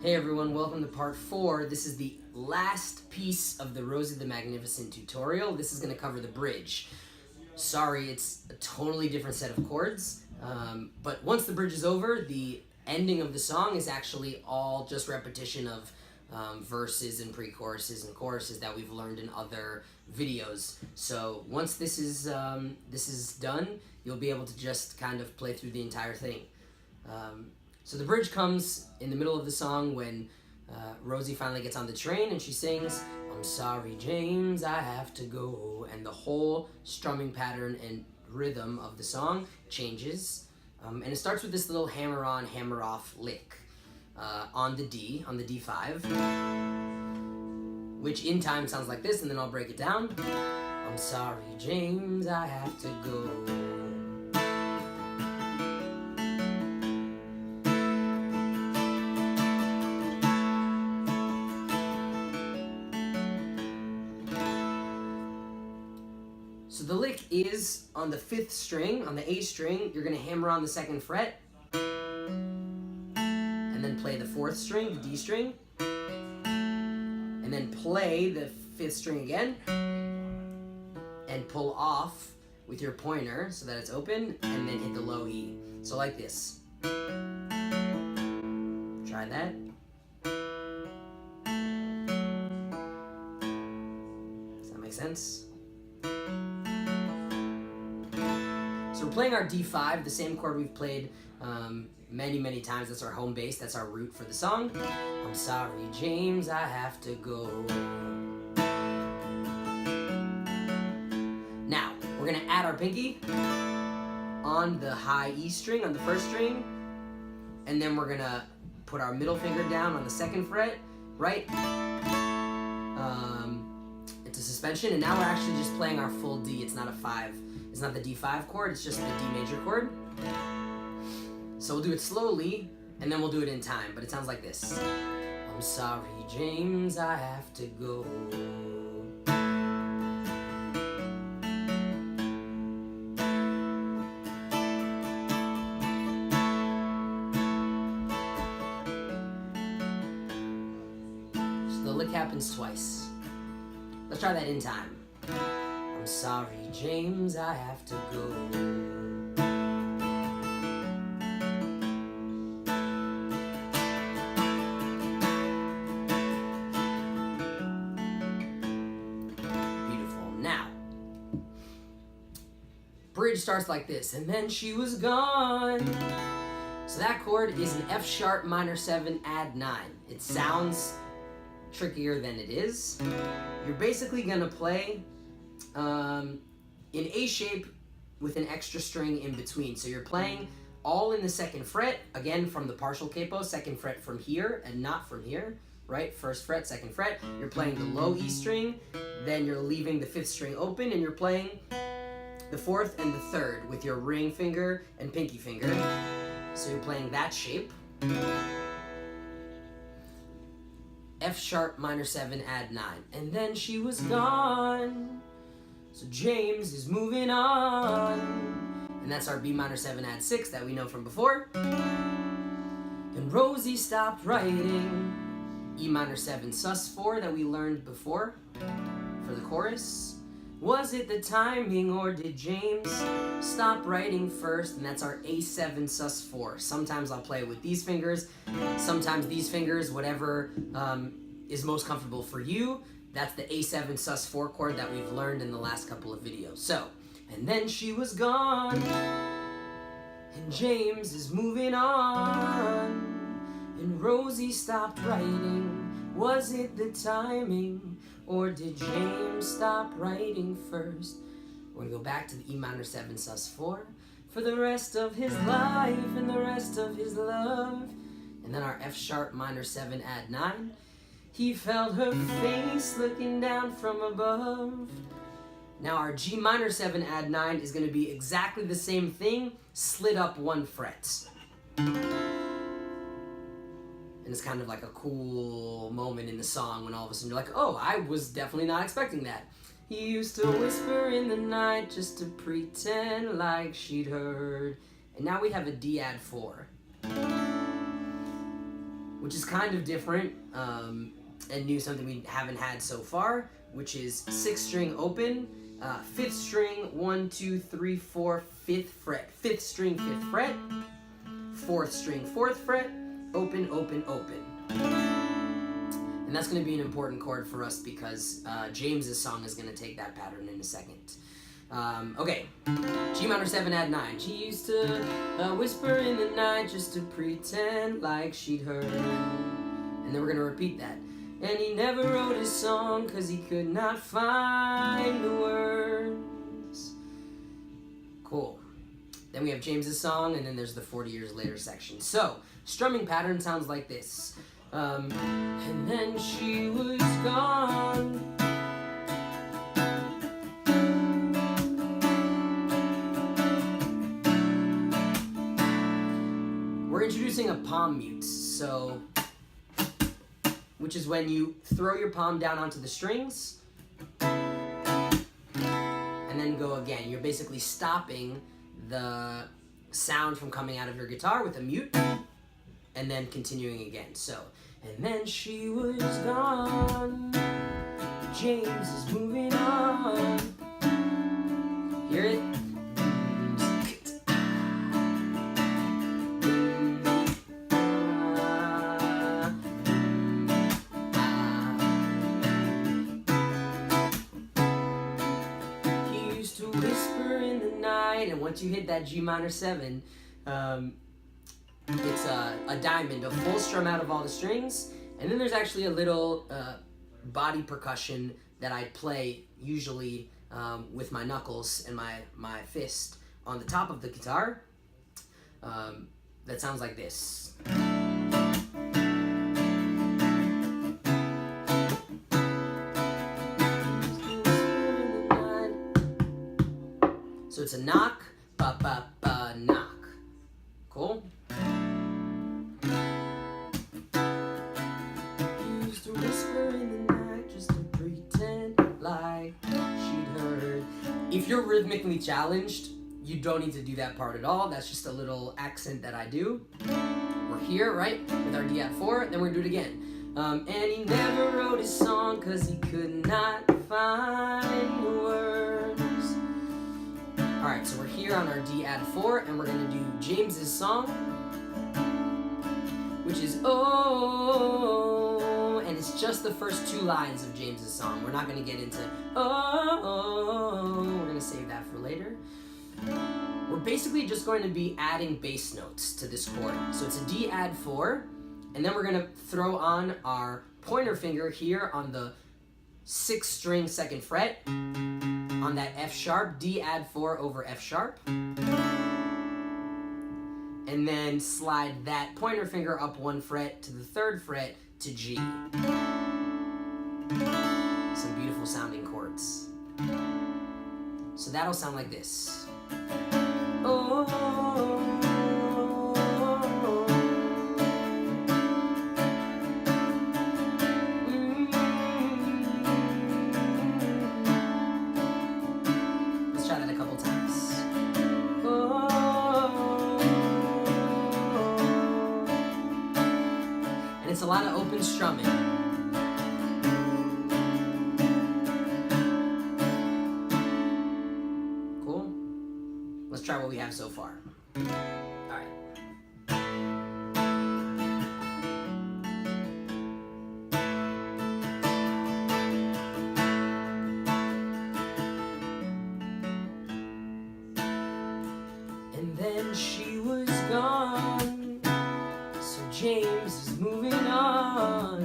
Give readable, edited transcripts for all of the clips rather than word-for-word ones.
Hey everyone, welcome to part 4. This is the last piece of the Rosie the Magnificent tutorial. This is going to cover the bridge. Sorry, it's a totally different set of chords, but once the bridge is over, the ending of the song is actually all just repetition of verses and pre-choruses and choruses that we've learned in other videos. So once this is done, you'll be able to just kind of play through the entire thing. So the bridge comes in the middle of the song when Rosie finally gets on the train and she sings, "I'm sorry, James, I have to go," and the whole strumming pattern and rhythm of the song changes. And it starts with this little hammer-on, hammer-off lick on the D5, which in time sounds like this, and then I'll break it down. "I'm sorry, James, I have to go." So the lick is on the 5th string, on the A string. You're going to hammer on the 2nd fret, and then play the 4th string, the D string, and then play the 5th string again, and pull off with your pointer so that it's open, and then hit the low E. So like this. Try that. Does that make sense? So we're playing our D5, the same chord we've played many times. That's our home bass, that's our root for the song. "I'm sorry, James, I have to go." Now, we're gonna add our pinky on the high E string, on the 1st string, and then we're gonna put our middle finger down on the 2nd fret, right? It's a suspension, and now we're actually just playing our full D. It's not a 5. It's not the D5 chord, it's just the D major chord. So we'll do it slowly, and then we'll do it in time, but it sounds like this. "I'm sorry, James, I have to go." So the lick happens twice. Let's try that in time. "I'm sorry, James, I have to go." Beautiful. Now, bridge starts like this, "And then she was gone." So that chord is an F sharp minor 7 add 9. It sounds trickier than it is. You're basically gonna play in A shape with an extra string in between. So you're playing all in the 2nd fret, again from the partial capo, 2nd fret from here and not from here, right? 1st fret, 2nd fret. You're playing the low E string, then you're leaving the 5th string open, and you're playing the 4th and the 3rd with your ring finger and pinky finger. So you're playing that shape. F sharp minor 7 add 9. "And then she was gone. So James is moving on." And that's our B minor 7 add 6 that we know from before. "And Rosie stopped writing." E minor 7 sus 4 that we learned before for the chorus. "Was it the timing, or did James stop writing first?" And that's our A7 sus 4. Sometimes I'll play with these fingers, sometimes these fingers, whatever is most comfortable for you. That's the A7 sus 4 chord that we've learned in the last couple of videos. So, "And then she was gone, and James is moving on, and Rosie stopped writing. Was it the timing, or did James stop writing first?" We're gonna go back to the E minor 7 sus 4. "For the rest of his life and the rest of his love." And then our F sharp minor 7 add 9. "He felt her face looking down from above." Now our G minor 7 add 9 is going to be exactly the same thing, slid up 1 fret. And it's kind of like a cool moment in the song when all of a sudden you're like, "Oh, I was definitely not expecting that." "He used to whisper in the night just to pretend like she'd heard." And now we have a D add 4. which is kind of different and new, something we haven't had so far, which is 6th string open, 5th string 1, 2, 3, 4, 5th fret, 5th string 5th fret, 4th string 4th fret, open, open, open. And that's going to be an important chord for us because James's song is going to take that pattern in a second. Okay, G minor 7 add 9. She used to whisper in the night just to pretend like she'd heard. And then we're going to repeat that. And he never wrote his song cause he could not find the words. Cool. Then we have James's song, and then there's the 40 years later section. So, strumming pattern sounds like this. And then she was gone. We're introducing a palm mute, so, which is when you throw your palm down onto the strings and then go again. You're basically stopping the sound from coming out of your guitar with a mute and then continuing again. So, and then she was gone. James is moving on. Hear it? And once you hit that G minor 7, it's a diamond, a full strum out of all the strings, and then there's actually a little body percussion that I play usually with my knuckles and my fist on the top of the guitar. That sounds like this. So it's a knock, ba ba ba knock. Cool? Used to whisper in the night just to pretend like she'd heard. If you're rhythmically challenged, you don't need to do that part at all. That's just a little accent that I do. We're here, right? With our D at 4, then we're gonna do it again. And he never wrote his song cause he could not find the words. Alright, so we're here on our D add 4, and we're going to do James's song, which is oh, and it's just the first 2 lines of James's song. We're not going to get into oh, we're going to save that for later. We're basically just going to be adding bass notes to this chord. So it's a D add 4, and then we're going to throw on our pointer finger here on the 6th string 2nd fret, on that F sharp, D add 4 over F sharp, and then slide that pointer finger up 1 fret to the 3rd fret to G. Some beautiful sounding chords. So that'll sound like this. Oh. It's a lot of open strumming. Cool? Let's try what we have so far. Alright. And then she was gone, so James is moving on.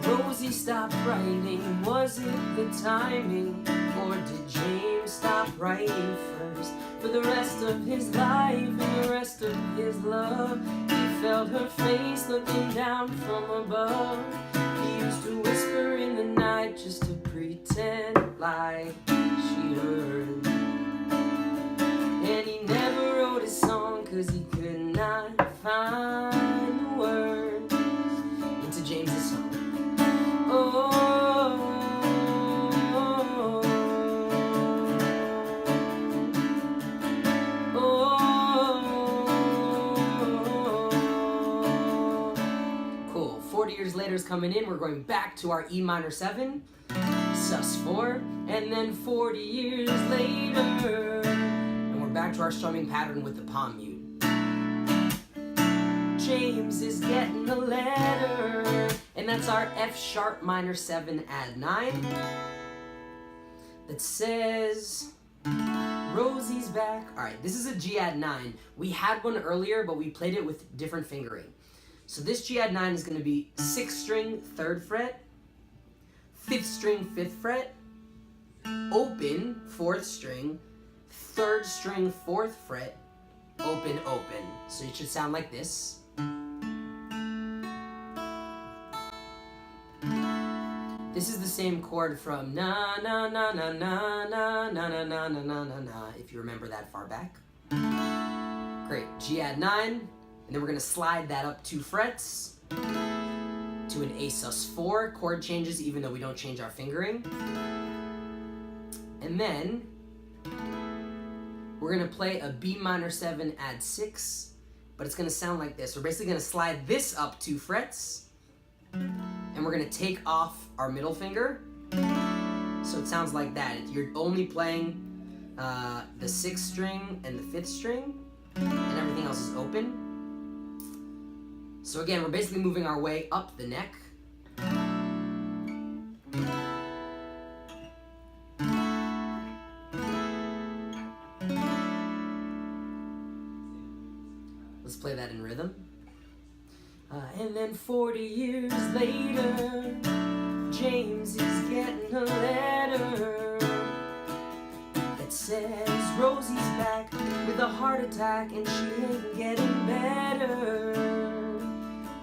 Rosie stopped writing. Was it the timing, or did James stop writing first? For the rest of his life and the rest of his love, he felt her face looking down from above. He used to whisper in the night just to pretend like she heard. And he never wrote a song cause he could not find the words into James's song. Oh, sliders coming in. We're going back to our E minor 7, sus4, and then 40 years later. And we're back to our strumming pattern with the palm mute. James is getting a letter, and that's our F sharp minor 7 add 9 that says Rosie's back. All right, this is a G add 9. We had one earlier, but we played it with different fingering. So this G add 9 is going to be 6th string 3rd fret, 5th string 5th fret, open 4th string, 3rd string 4th fret, open, open. So it should sound like this. This is the same chord from na na na na na na na na na na na na na, if you remember that far back. Great, G add 9, and then we're gonna slide that up 2 frets to an A sus4. Chord changes even though we don't change our fingering. And then we're gonna play a B minor 7 add 6, but it's gonna sound like this. We're basically gonna slide this up 2 frets, and we're gonna take off our middle finger. So it sounds like that. You're only playing the 6th string and the 5th string, and everything else is open. So again, we're basically moving our way up the neck. Let's play that in rhythm. And then 40 years later, James is getting a letter that says Rosie's back with a heart attack and she ain't getting better.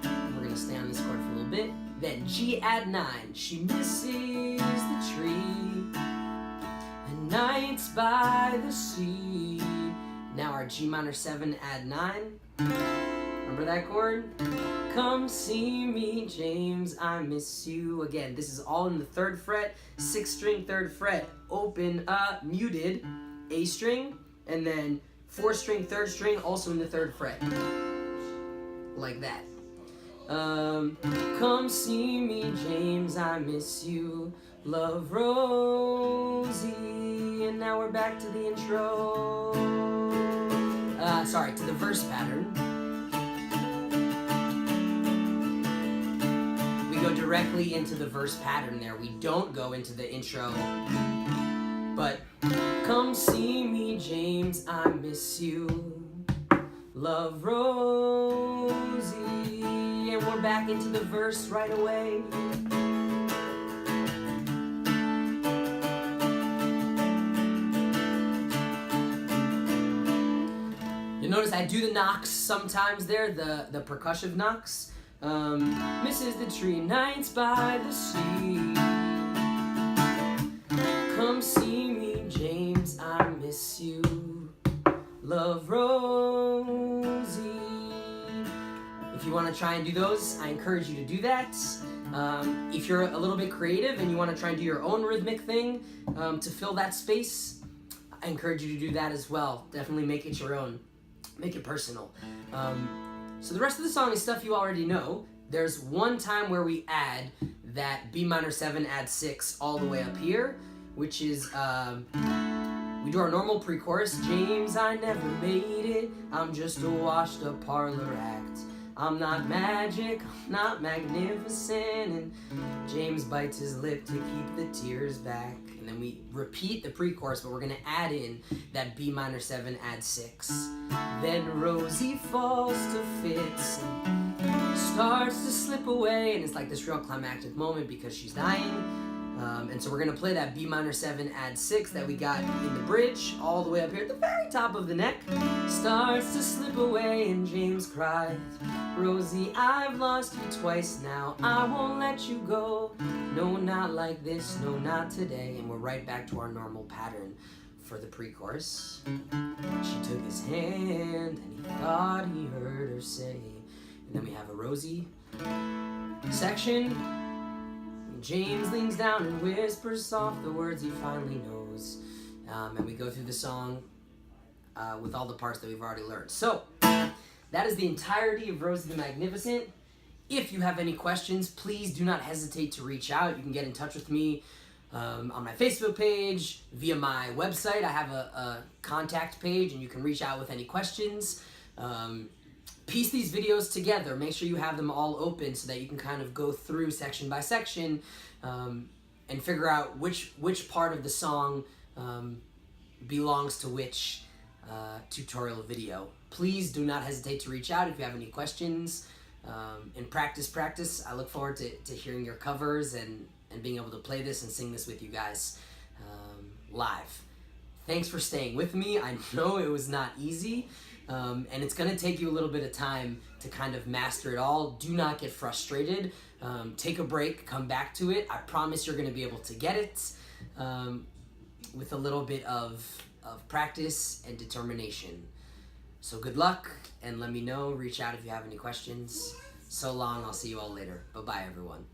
And we're gonna stay on this chord for a little bit. Then G add 9, she misses the tree and nights by the sea. Now our G minor 7 add 9. Remember that chord? Come see me, James, I miss you. Again, this is all in the 3rd fret, 6th string, 3rd fret, open, muted, A string, and then 4th string, 3rd string, also in the 3rd fret. Like that. Come see me, James, I miss you. Love, Rosie. And now we're back to the intro. To the verse pattern. Go directly into the verse pattern there. We don't go into the intro. But come see me, James, I miss you. Love, Rosie. And we're back into the verse right away. You'll notice I do the knocks sometimes there, the percussive knocks. Misses the tree, nights by the sea. Come see me, James, I miss you. Love, Rosie. If you want to try and do those, I encourage you to do that. If you're a little bit creative and you want to try and do your own rhythmic thing to fill that space, I encourage you to do that as well. Definitely make it your own. Make it personal. So the rest of the song is stuff you already know. There's one time where we add that B minor 7 add 6 all the way up here, which is, we do our normal pre-chorus. James, I never made it. I'm just a washed up parlor act. I'm not magic, I'm not magnificent. And James bites his lip to keep the tears back. And then we repeat the pre-chorus, but we're gonna add in that B minor 7 add 6. Then Rosie falls to fits and starts to slip away, and it's like this real climactic moment because she's dying. And so we're gonna play that B minor 7 add 6 that we got in the bridge all the way up here at the very top of the neck. Starts to slip away and James cries, Rosie, I've lost you twice now, I won't let you go. No, not like this, no, not today. And we're right back to our normal pattern for the pre-chorus. She took his hand and he thought he heard her say. And then we have a Rosie section. James leans down and whispers soft the words he finally knows. And we go through the song with all the parts that we've already learned. So, that is the entirety of Rosie the Magnificent If you have any questions, please do not hesitate to reach out. You can get in touch with me on my Facebook page, via my website. I have a contact page, and you can reach out with any questions. Piece these videos together. Make sure you have them all open so that you can kind of go through section by section and figure out which part of the song belongs to which tutorial video. Please do not hesitate to reach out if you have any questions. And practice. I look forward to hearing your covers and being able to play this and sing this with you guys live. Thanks for staying with me. I know it was not easy, and it's going to take you a little bit of time to kind of master it all. Do not get frustrated. Take a break, come back to it. I promise you're going to be able to get it with a little bit of practice and determination. So good luck, and let me know. Reach out if you have any questions. So long. I'll see you all later. Bye-bye, everyone.